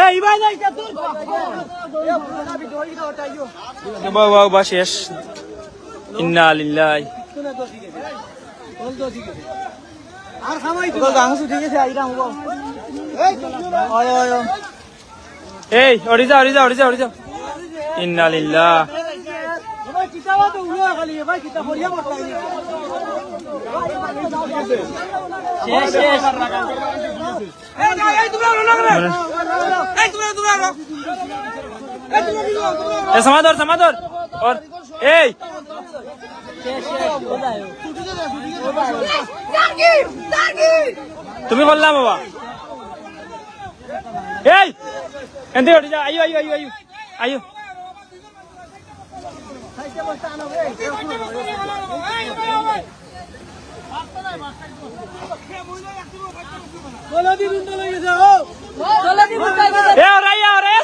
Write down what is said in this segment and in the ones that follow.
এই ভাই নাই কা তোর বাবা শেষ ইন্না লিল্লাহি আর খামাই তো গাংসু ঠিক আছে আইরা হবো ওই ওই এই ওড়ি যা ইন্না লিল্লাহ ভাই কিতাবা তো উড়া খালি ভাই কিতাব পড়িয়া পড়তাই শেষ এই তোমরা রোনা করে এই তোমরা রো এই সমাদর और এই তুমি বললাম বাবা এই এন্তে ওঠে যা আইও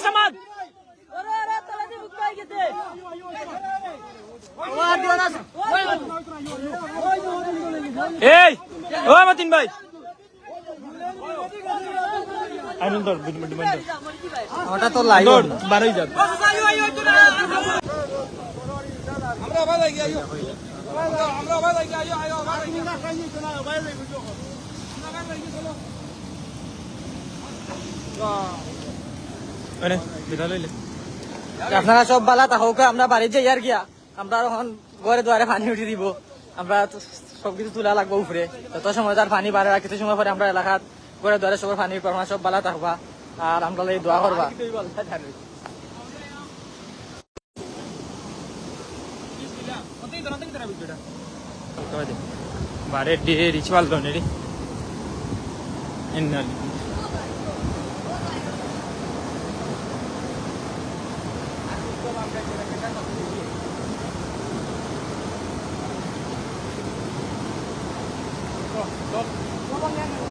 সমাজ এই ও মতিন ভাই আনন্দর ওটা তো লাইভ বারই যাবে আমরা আবার লাগি আইও আপনারা সব বালা তাহলে আমরা বাড়ি যাই আর গিয়া আমরা এখন ঘরে দুয়ারে পানি উঠে দিব আমরা সবকিছু তুলা লাগবো উপরে তত সময় তার পানি বাড়ে কিছু সময় পরে আমরা এলাকাত ঘরে দুয়ারে সবার পানির পরিমাণ সব বালা থাকবা আর আমরা দোয়া করবা বারে রিচুয়াল রে